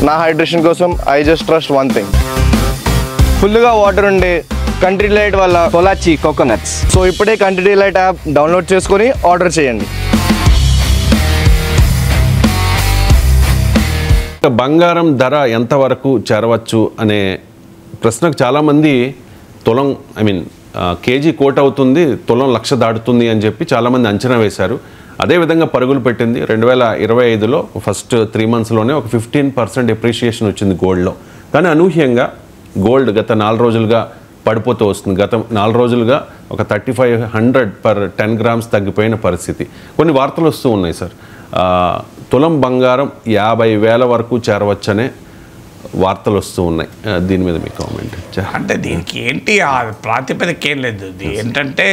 నా హైడ్రేషన్ కోసం I just trust one thing, ఫుల్గా వాటర్ ఉండే కంట్రీ డిలైట్ వల్ల పొలాచి కోకోనట్స్. సో ఇప్పుడే కంట్రీ డిలైట్ యాప్ డౌన్లోడ్ చేసుకొని ఆర్డర్ చేయండి. బంగారం ధర ఎంతవరకు చేరవచ్చు అనే ప్రశ్నకు చాలామంది తులం కేజీ కోట్ అవుతుంది, తులం 1,00,000 దాటుతుంది అని చెప్పి చాలామంది అంచనా వేశారు. అదేవిధంగా పరుగులు పెట్టింది. 2025లో ఫస్ట్ 3 monthsలోనే ఒక 15% ఎప్రిషియేషన్ వచ్చింది గోల్డ్లో. కానీ అనూహ్యంగా గోల్డ్ గత 4 రోజులుగా పడిపోతూ వస్తుంది. గత 4 రోజులుగా ఒక 3500 పర్ 10 grams తగ్గిపోయిన పరిస్థితి. కొన్ని వార్తలు వస్తూ ఉన్నాయి సార్, తులం బంగారం 50,000 వరకు చేరవచ్చనే వార్తలు వస్తూ ఉన్నాయి. దీని మీద మీ కామెంట్. అంటే దీనికి ఏంటి ఆ ప్రాతిపదిక ఏం లేదు. ఏంటంటే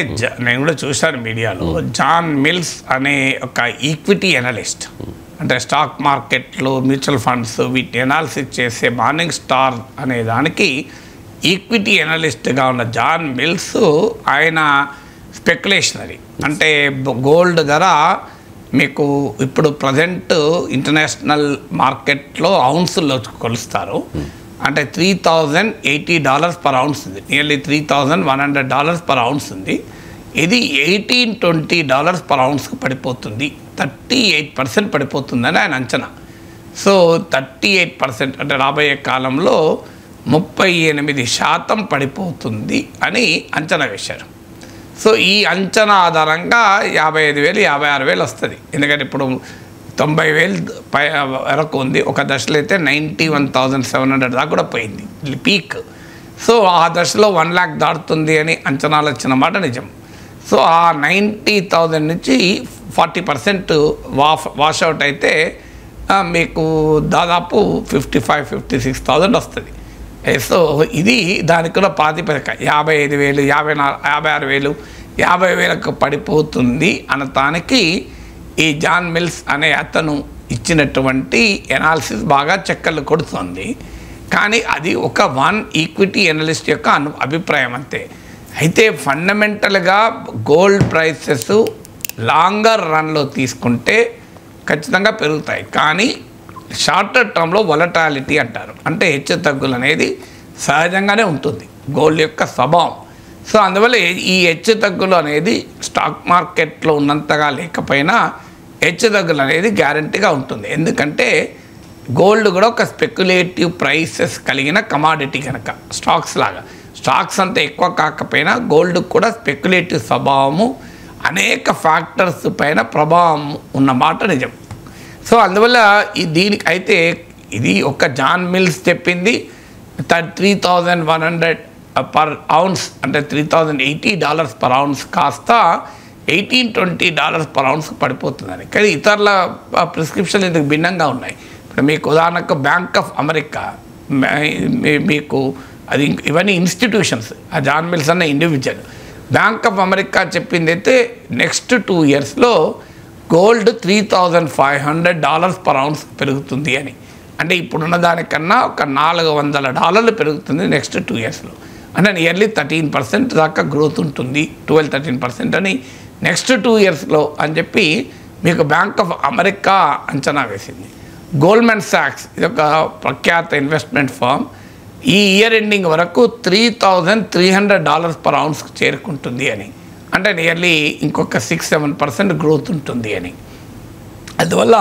నేను కూడా చూశాను మీడియాలో, జాన్ మిల్స్ అనే ఒక ఈక్విటీ ఎనలిస్ట్, అంటే స్టాక్ మార్కెట్లో మ్యూచువల్ ఫండ్స్ వీటిని ఎనాలిసిస్ చేసే మార్నింగ్ స్టార్ అనే దానికి ఈక్విటీ ఎనలిస్ట్గా ఉన్న జాన్ మిల్స్, ఆయన స్పెక్యులేషనరీ అంటే గోల్డ్ ధర మీకు ఇప్పుడు ప్రజెంట్ ఇంటర్నేషనల్ మార్కెట్లో ఔన్సుల్లో కొలుస్తారు. అంటే $3,080 per ounce ఉంది, నియర్లీ $3,100 per ounce ఉంది. ఇది $1,820 per ounceకు పడిపోతుంది, 38% పడిపోతుందని ఆయన అంచనా. సో 38% అంటే రాబోయే కాలంలో 38% పడిపోతుంది అని అంచనా వేశారు. సో ఈ అంచనా ఆధారంగా 55,000 56,000 వస్తుంది. ఎందుకంటే ఇప్పుడు 90,000 వరకు ఉంది. ఒక దశలో అయితే 91,700 దాకా కూడా పోయింది పీక్. సో ఆ దశలో 1 lakh దాటుతుంది అని అంచనాలు వచ్చిన మాట నిజం. సో ఆ 90,000 నుంచి 40% వాషౌట్ అయితే మీకు దాదాపు 55,000-56,000 వస్తుంది. సో ఇది దానికి కూడా ప్రాతిపదిక 55,000 56,000 50,000కు పడిపోతుంది అనటానికి ఈ జాన్ మిల్స్ అనే అతను ఇచ్చినటువంటి ఎనాలిసిస్ బాగా చక్కర్లు కొడుతుంది. కానీ అది ఒక ఈక్విటీ ఎనలిస్ట్ యొక్క అభిప్రాయం అంతే. అయితే ఫండమెంటల్గా గోల్డ్ ప్రైసెస్ లాంగర్ రన్లో తీసుకుంటే ఖచ్చితంగా పెరుగుతాయి. కానీ షార్టర్ టర్మ్లో వొలటాలిటీ అంటారు, అంటే హెచ్చు తగ్గులు అనేది సహజంగానే ఉంటుంది గోల్డ్ యొక్క స్వభావం. సో అందువల్ల ఈ హెచ్చు తగ్గులు అనేది స్టాక్ మార్కెట్లో ఉన్నంతగా లేకపోయినా హెచ్చు తగ్గులు అనేది గ్యారంటీగా ఉంటుంది. ఎందుకంటే గోల్డ్ కూడా ఒక స్పెక్యులేటివ్ ప్రైసెస్ కలిగిన కమాడిటీ కనుక, స్టాక్స్ లాగా. స్టాక్స్ అంత ఎక్కువ కాకపోయినా గోల్డ్ కూడా స్పెక్యులేటివ్ స్వభావము, అనేక ఫ్యాక్టర్స్ పైన ప్రభావం ఉన్నమాట నిజం. సో అందువల్ల దీనికి అయితే ఇది ఒక జాన్ మిల్స్ చెప్పింది 3,100 per ounce అంటే $3,080 per ounce కాస్త $1,820 per ounce పడిపోతుందని. కానీ ఇతరుల ప్రిస్క్రిప్షన్లు ఇందుకు భిన్నంగా ఉన్నాయి. ఇప్పుడు మీకు ఉదాహరణకు బ్యాంక్ ఆఫ్ అమెరికా, మీకు అది ఇవన్నీ ఇన్స్టిట్యూషన్స్, ఆ జాన్ మిల్స్ అన్న ఇండివిజువల్. బ్యాంక్ ఆఫ్ అమెరికా చెప్పింది అయితే నెక్స్ట్ 2 yearsలో గోల్డ్ $3,500 per ounce పెరుగుతుంది అని. అంటే ఇప్పుడున్న దానికన్నా ఒక $400 పెరుగుతుంది నెక్స్ట్ 2 yearsలో. అంటే నియర్లీ 13% దాకా గ్రోత్ ఉంటుంది, 12-13% అని నెక్స్ట్ 2 yearsలో అని చెప్పి మీకు బ్యాంక్ ఆఫ్ అమెరికా అంచనా వేసింది. గోల్డ్మెన్ సాక్స్ ఇది ఒక ప్రఖ్యాత ఇన్వెస్ట్మెంట్ ఫర్మ్, ఈ ఇయర్ ఎండింగ్ వరకు $3,300 per ounce చేరుకుంటుంది అని. అంటే నియర్లీ ఇంకొక 6-7% గ్రోత్ ఉంటుంది అని. అందువల్ల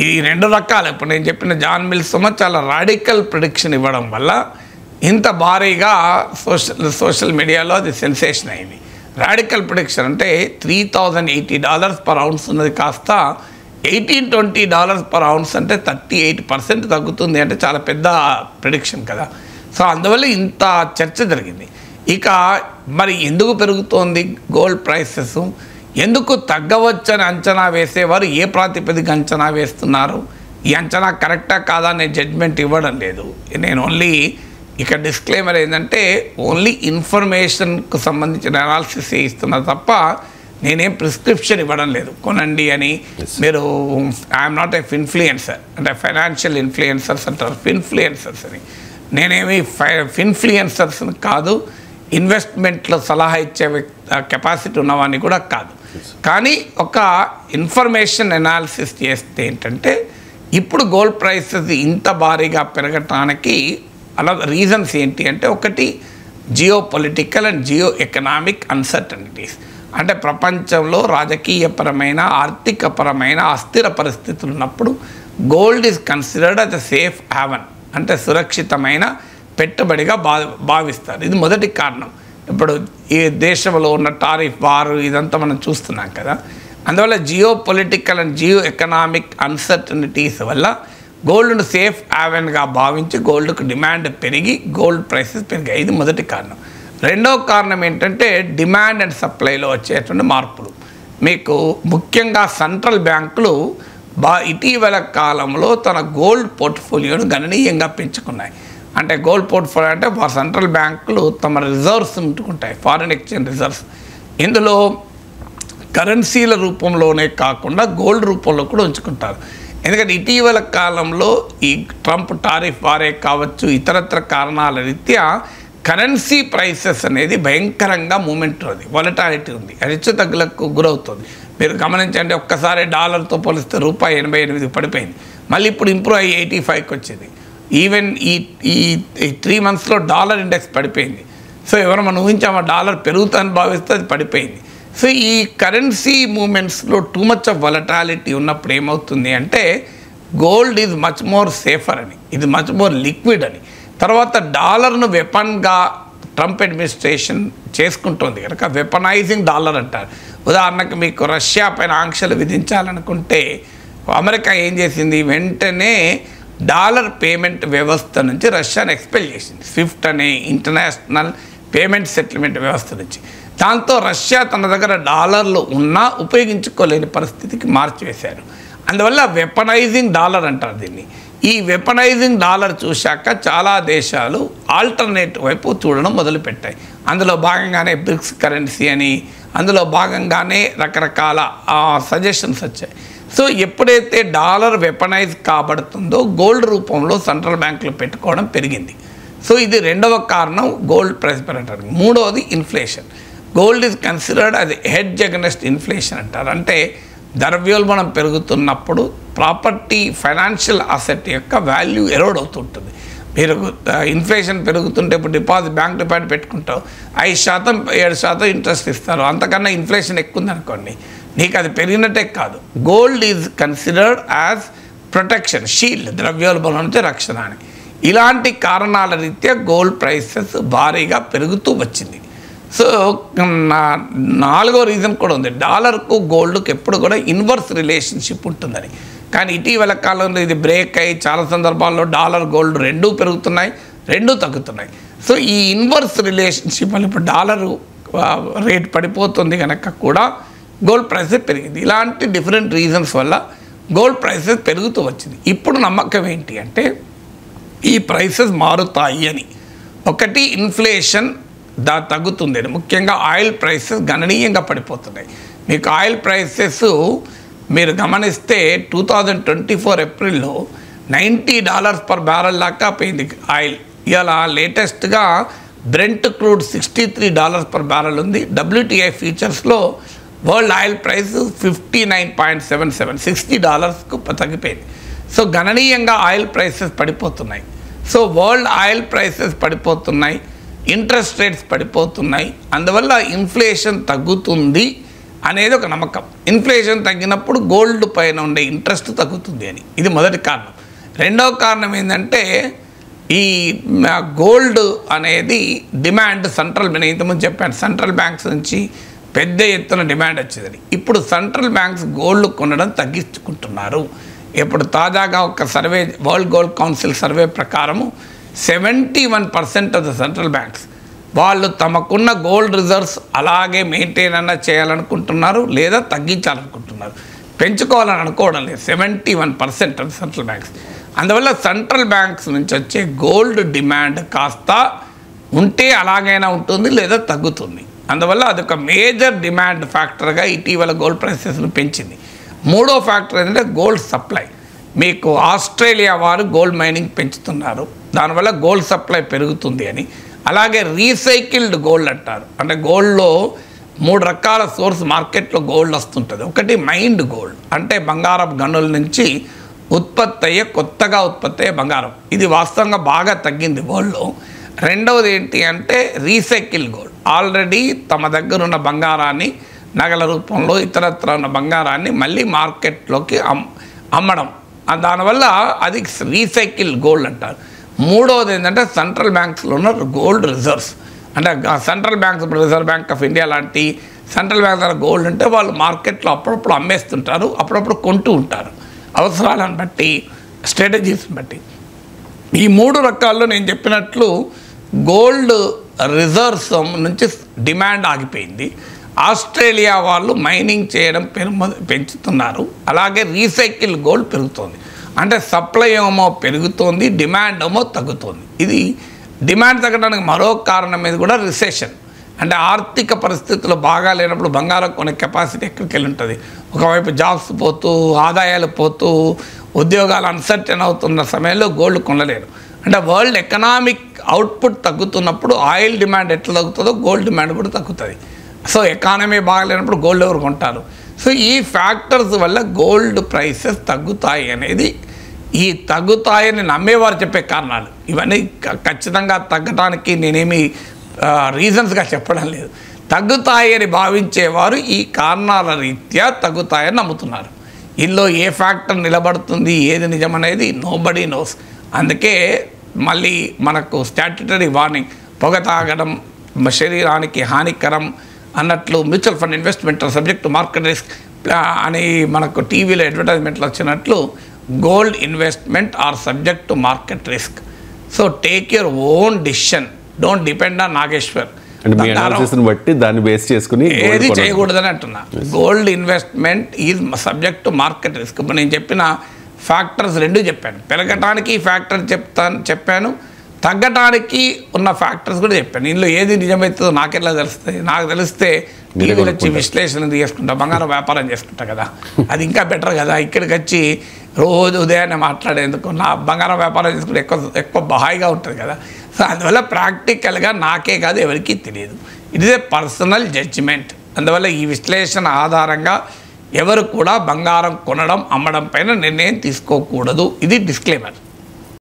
ఈ 2 రకాలు ఇప్పుడు నేను చెప్పిన జాన్ మిల్స్ చాలా రాడికల్ ప్రిడిక్షన్ ఇవ్వడం వల్ల ఇంత భారీగా సోషల్ మీడియాలో అది సెన్సేషన్ అయింది. రాడికల్ ప్రిడిక్షన్ అంటే $3,080 per ounce ఉన్నది కాస్త $1,820 per ounce అంటే 38% తగ్గుతుంది అంటే చాలా పెద్ద ప్రిడిక్షన్ కదా. సో అందువల్ల ఇంత చర్చ జరిగింది. ఇక మరి ఎందుకు పెరుగుతోంది గోల్డ్ ప్రైసెస్, ఎందుకు తగ్గవచ్చని అంచనా వేసేవారు ఏ ప్రాతిపదిక అంచనా వేస్తున్నారు, ఈ అంచనా కరెక్టా కాదా అనే జడ్జ్మెంట్ ఇవ్వడం లేదు. నేను ఓన్లీ ఇక్కడ డిస్క్లైమర్ ఏంటంటే ఓన్లీ ఇన్ఫర్మేషన్కు సంబంధించిన అనాలిసిస్ ఇస్తున్నా తప్ప నేనేం ప్రిస్క్రిప్షన్ ఇవ్వడం లేదు కొనండి అని. మీరు ఐఎమ్ నాట్ ఏ ఇన్ఫ్లుయెన్సర్, అంటే ఫైనాన్షియల్ ఇన్ఫ్లుయెన్సర్స్ అంటారు ఇన్ఫ్లుయెన్సర్స్ అని. నేనేమి ఇన్ఫ్లుయెన్సర్స్ కాదు, ఇన్వెస్ట్మెంట్లో సలహా ఇచ్చే కెపాసిటీ ఉన్నవాడిని కూడా కాదు. కానీ ఒక ఇన్ఫర్మేషన్ అనాలిసిస్ చేస్తే ఏంటంటే ఇప్పుడు గోల్డ్ ప్రైసెస్ ఇంత భారీగా పెరగటానికి అలా రీజన్స్ ఏంటి అంటే, ఒకటి geopolitical and geoeconomic uncertainties. అంటే ప్రపంచంలో రాజకీయపరమైన ఆర్థికపరమైన అస్థిర పరిస్థితులు ఉన్నప్పుడు gold is considered as a safe haven, అంటే సురక్షితమైన పెట్టుబడిగా భావిస్తారు. ఇది మొదటి కారణం. ఇప్పుడు ఈ దేశంలో ఉన్న టారిఫ్ వారు ఇదంతా మనం చూస్తున్నాం కదా. అందువల్ల geopolitical and geoeconomic uncertainties వల్ల గోల్డ్ను సేఫ్ హ్యావెన్గా భావించి గోల్డ్కు డిమాండ్ పెరిగి గోల్డ్ ప్రైసెస్ పెరిగాయి. ఇది మొదటి కారణం. రెండవ కారణం ఏంటంటే డిమాండ్ అండ్ సప్లైలో వచ్చేటువంటి మార్పులు. మీకు ముఖ్యంగా సెంట్రల్ బ్యాంకులు ఇటీవల కాలంలో తన గోల్డ్ పోర్ట్ఫోలియోను గణనీయంగా పెంచుకున్నాయి. అంటే గోల్డ్ పోర్ట్ఫోలియో అంటే సెంట్రల్ బ్యాంకులు తమ రిజర్వ్స్ ఉంటుకుంటాయి, ఫారిన్ ఎక్స్చేంజ్ రిజర్వ్స్. ఇందులో కరెన్సీల రూపంలోనే కాకుండా గోల్డ్ రూపంలో కూడా ఉంచుకుంటారు. ఎందుకంటే ఇటీవల కాలంలో ఈ ట్రంప్ టారిఫ్ వారే కావచ్చు, ఇతరత్ర కారణాల రీత్యా కరెన్సీ ప్రైసెస్ అనేది భయంకరంగా మూమెంట్ ఉంది, వాలటాలిటీ ఉంది, హెచ్చు తగ్గులకు గురవుతుంది. మీరు గమనించండి, ఒక్కసారి డాలర్తో పోలిస్తే రూపాయి 88 పడిపోయింది. మళ్ళీ ఇప్పుడు ఇంప్రూవ్ అయ్యి 85కి వచ్చింది. ఈవెన్ ఈ 3 monthsలో డాలర్ ఇండెక్స్ పడిపోయింది. సో ఎవరు మనం ఊహించామా డాలర్ పెరుగుతుందని భావిస్తే అది పడిపోయింది. సో ఈ కరెన్సీ మూమెంట్స్లో టూ మచ్ ఆఫ్ వాలటాలిటీ ఉన్నప్పుడు ఏమవుతుంది అంటే gold is much more safer అని, ఇది మచ్ మోర్ లిక్విడ్ అని. తర్వాత డాలర్ను వెపన్గా ట్రంప్ అడ్మినిస్ట్రేషన్ చేసుకుంటుంది కనుక వెపనైజింగ్ డాలర్ అంటారు. ఉదాహరణకు మీకు రష్యా పైన ఆంక్షలు విధించాలనుకుంటే అమెరికా ఏం చేసింది, వెంటనే డాలర్ పేమెంట్ వ్యవస్థ నుంచి రష్యాను ఎక్స్పెల్ చేసింది, స్విఫ్ట్ అనే ఇంటర్నేషనల్ పేమెంట్ సెటిల్మెంట్ వ్యవస్థ నుంచి. దాంతో రష్యా తన దగ్గర డాలర్లు ఉన్నా ఉపయోగించుకోలేని పరిస్థితికి మార్చివేశారు. అందువల్ల వెపనైజింగ్ డాలర్ అంటారు దీన్ని. ఈ వెపనైజింగ్ డాలర్ చూశాక చాలా దేశాలు ఆల్టర్నేటివ్ వైపు చూడడం మొదలుపెట్టాయి. అందులో భాగంగానే బ్రిక్స్ కరెన్సీ అని, అందులో భాగంగానే రకరకాల సజెషన్స్ వచ్చాయి. సో ఎప్పుడైతే డాలర్ వెపనైజ్ కాబడుతుందో గోల్డ్ రూపంలో సెంట్రల్ బ్యాంకులు పెట్టుకోవడం పెరిగింది. సో ఇది రెండవ కారణం గోల్డ్ ప్రైస్ పెరగడానికి. మూడవది ఇన్ఫ్లేషన్. గోల్డ్ ఈజ్ కన్సిడర్డ్ అది హెడ్జ్ అగెన్స్ట్ ఇన్ఫ్లేషన్ అంటారు. అంటే ద్రవ్యోల్బణం పెరుగుతున్నప్పుడు ప్రాపర్టీ ఫైనాన్షియల్ అసెట్ యొక్క వాల్యూ ఎరోడ్ అవుతుంటుంది. మీరు ఇన్ఫ్లేషన్ పెరుగుతుంటే ఇప్పుడు బ్యాంక్ డిపాజిట్ పెట్టుకుంటావు, 5% 7% ఇంట్రెస్ట్ ఇస్తారు. అంతకన్నా ఇన్ఫ్లేషన్ ఎక్కువ ఉందనుకోండి, నీకు అది పెరిగినట్టే కాదు. Gold is considered as protection, shield, ద్రవ్యోల్బణం నుంచి రక్షణ అని. ఇలాంటి కారణాల రీత్యా గోల్డ్ ప్రైసెస్ భారీగా పెరుగుతూ వచ్చింది. సో నాలుగో రీజన్ కూడా ఉంది, డాలర్కు గోల్డ్కు ఎప్పుడు కూడా ఇన్వర్స్ రిలేషన్షిప్ ఉంటుందని. కానీ ఇటీవల కాలంలో ఇది బ్రేక్ అయ్యి చాలా సందర్భాల్లో డాలర్ గోల్డ్ రెండూ పెరుగుతున్నాయి, రెండూ తగ్గుతున్నాయి. సో ఈ ఇన్వర్స్ రిలేషన్షిప్ వల్ల ఇప్పుడు డాలరు రేట్ పడిపోతుంది కనుక కూడా గోల్డ్ ప్రైసెస్ పెరిగింది. ఇలాంటి డిఫరెంట్ రీజన్స్ వల్ల గోల్డ్ ప్రైసెస్ పెరుగుతూ వచ్చింది. ఇప్పుడు నమ్మకం ఏంటి అంటే ఈ ప్రైసెస్ మారుతాయి అని. ఒకటి ఇన్ఫ్లేషన్ తగ్గుతుంది అని, ముఖ్యంగా ఆయిల్ ప్రైసెస్ గణనీయంగా పడిపోతున్నాయి. మీకు ఆయిల్ ప్రైసెస్ మీరు గమనిస్తే 2024 ఏప్రిల్లో $90 per barrel దాకా పోయింది ఆయిల్. ఇలా లేటెస్ట్గా బ్రెంట్ క్రూడ్ $63 per barrel ఉంది. WTI ఫ్యూచర్స్లో వరల్డ్ ఆయిల్ ప్రైస్ 59.77, $60కు తగ్గిపోయింది. సో గణనీయంగా ఆయిల్ ప్రైసెస్ పడిపోతున్నాయి. సో వరల్డ్ ఆయిల్ ప్రైసెస్ పడిపోతున్నాయి, ఇంట్రెస్ట్ రేట్స్ పడిపోతున్నాయి. అందువల్ల ఇన్ఫ్లేషన్ తగ్గుతుంది అనేది ఒక నమ్మకం. ఇన్ఫ్లేషన్ తగ్గినప్పుడు గోల్డ్ పైన ఉండే ఇంట్రెస్ట్ తగ్గుతుంది అని, ఇది మొదటి కారణం. రెండవ కారణం ఏంటంటే ఈ గోల్డ్ అనేది డిమాండ్ నేను ఇంతకుముందు చెప్పాను, సెంట్రల్ బ్యాంక్స్ నుంచి పెద్ద ఎత్తున డిమాండ్ వచ్చేదని. ఇప్పుడు సెంట్రల్ బ్యాంక్స్ గోల్డ్ కొనడం తగ్గించుకుంటున్నారు. ఇప్పుడు తాజాగా ఒక survey, world gold council survey ప్రకారము 71% ఆఫ్ ద సెంట్రల్ బ్యాంక్స్ వాళ్ళు తమకున్న గోల్డ్ రిజర్వ్స్ అలాగే మెయింటైన్ అన్న చేయాలనుకుంటున్నారు, లేదా తగ్గించాలనుకుంటున్నారు, పెంచుకోవాలని అనుకోవడం లేదు. 71% ఆఫ్ సెంట్రల్ బ్యాంక్స్. అందువల్ల సెంట్రల్ బ్యాంక్స్ నుంచి వచ్చే గోల్డ్ డిమాండ్ కాస్త ఉంటే అలాగైనా ఉంటుంది, లేదా తగ్గుతుంది. అందువల్ల అదొక మేజర్ డిమాండ్ ఫ్యాక్టర్గా ఇటీవల గోల్డ్ ప్రైసెస్ను పెంచింది. మూడో ఫ్యాక్టర్ ఏంటంటే గోల్డ్ సప్లై. మీకు ఆస్ట్రేలియా వారు గోల్డ్ మైనింగ్ పెంచుతున్నారు, దానివల్ల గోల్డ్ సప్లై పెరుగుతుంది అని. అలాగే రీసైకిల్డ్ గోల్డ్ అంటారు, అంటే గోల్డ్లో 3 రకాల సోర్స్ మార్కెట్లో గోల్డ్ వస్తుంటుంది. ఒకటి మైన్డ్ గోల్డ్, అంటే బంగారపు గనుల నుంచి ఉత్పత్తి అయ్యే కొత్తగా ఉత్పత్తి అయ్యే బంగారం. ఇది వాస్తవంగా బాగా తగ్గింది వరల్డ్లో. రెండవది ఏంటి అంటే రీసైకిల్ గోల్డ్. ఆల్రెడీ తమ దగ్గర ఉన్న బంగారాన్ని నగల రూపంలో ఇతరత్ర ఉన్న బంగారాన్ని మళ్ళీ మార్కెట్లోకి అమ్మడం, దానివల్ల అది రీసైకిల్ గోల్డ్ అంటారు. మూడవది ఏంటంటే సెంట్రల్ బ్యాంక్స్లో ఉన్న గోల్డ్ రిజర్వ్స్. అంటే central banks, reserve bank of India లాంటి సెంట్రల్ బ్యాంక్ దగ్గర గోల్డ్ ఉంటే వాళ్ళు మార్కెట్లో అప్పుడప్పుడు అమ్మేస్తుంటారు, అప్పుడప్పుడు కొంటూ ఉంటారు అవసరాలను బట్టి, స్ట్రాటజీస్ని బట్టి. ఈ 3 రకాల్లో నేను చెప్పినట్లు గోల్డ్ రిజర్వ్స్ నుంచి డిమాండ్ ఆగిపోయింది. ఆస్ట్రేలియా వాళ్ళు మైనింగ్ చేయడం పెంచుతున్నారు, అలాగే రీసైకిల్ గోల్డ్ పెరుగుతోంది. అంటే సప్లై ఏమో పెరుగుతోంది, డిమాండ్ ఏమో తగ్గుతోంది. ఇది డిమాండ్ తగ్గడానికి మరో కారణం మీద కూడా రిసెషన్. అంటే ఆర్థిక పరిస్థితులు బాగా లేనప్పుడు బంగారం కొనే కెపాసిటీ ఎక్కడికి వెళ్ళి ఉంటుంది. ఒకవైపు జాబ్స్ పోతూ, ఆదాయాలు పోతూ, ఉద్యోగాలు అన్సర్టెన్ అవుతున్న సమయంలో గోల్డ్ కొనలేరు. అంటే వరల్డ్ ఎకనామిక్ అవుట్పుట్ తగ్గుతున్నప్పుడు ఆయిల్ డిమాండ్ ఎట్లా తగ్గుతుందో గోల్డ్ డిమాండ్ కూడా తగ్గుతుంది. సో ఎకానమీ బాగాలేనప్పుడు గోల్డ్ ఎవరు కొంటారు? సో ఈ ఫ్యాక్టర్స్ వల్ల గోల్డ్ ప్రైసెస్ తగ్గుతాయి అనేది, ఈ తగ్గుతాయని నమ్మేవారు చెప్పే కారణాలు. ఇవన్నీ ఖచ్చితంగా తగ్గడానికి నేనేమి రీజన్స్గా చెప్పడం లేదు. తగ్గుతాయని భావించేవారు ఈ కారణాల రీత్యా తగ్గుతాయని నమ్ముతున్నారు. ఇందులో ఏ ఫ్యాక్టర్ నిలబడుతుంది, ఏది నిజమనేది నోబడీ నోస్. అందుకే మళ్ళీ మనకు స్టాట్యుటరీ వార్నింగ్, పొగ తాగడం శరీరానికి హానికరం అన్నట్లు mutual fund investment subject to market risk అని మనకు టీవీలో అడ్వర్టైజ్మెంట్లు వచ్చినట్లు gold investment are subject to market risk. So take your own decision, don't depend on Nageshwar. బట్టి దాన్ని బేస్ చేసుకుని ఏది చేయకూడదని అంటున్నా. Gold investment is subject to market risk. ఇప్పుడు నేను చెప్పిన ఫ్యాక్టర్స్ 2 చెప్పాను. పెరగటానికి ఫ్యాక్టర్ చెప్పాను, తగ్గటానికి ఉన్న ఫ్యాక్టర్స్ కూడా చెప్పాను. ఇందులో ఏది నిజమవుతుందో నాకెలా తెలుస్తుంది? నాకు తెలిస్తే టీవీలో వచ్చి విశ్లేషణ చేసుకుంటా, బంగారం వ్యాపారం చేసుకుంటా కదా, అది ఇంకా బెటర్ కదా. ఇక్కడికి వచ్చి రోజు ఉదయాన్నే మాట్లాడేందుకు నా బంగారం వ్యాపారం చేసుకుంటే ఎక్కువ హాయిగా ఉంటుంది కదా. సో అందువల్ల ప్రాక్టికల్గా నాకే కాదు ఎవరికీ తెలియదు. It is a personal judgement. అందువల్ల ఈ విశ్లేషణ ఆధారంగా ఎవరు కూడా బంగారం కొనడం, అమ్మడం పైన నిర్ణయం తీసుకోకూడదు. ఇది డిస్క్లైమర్.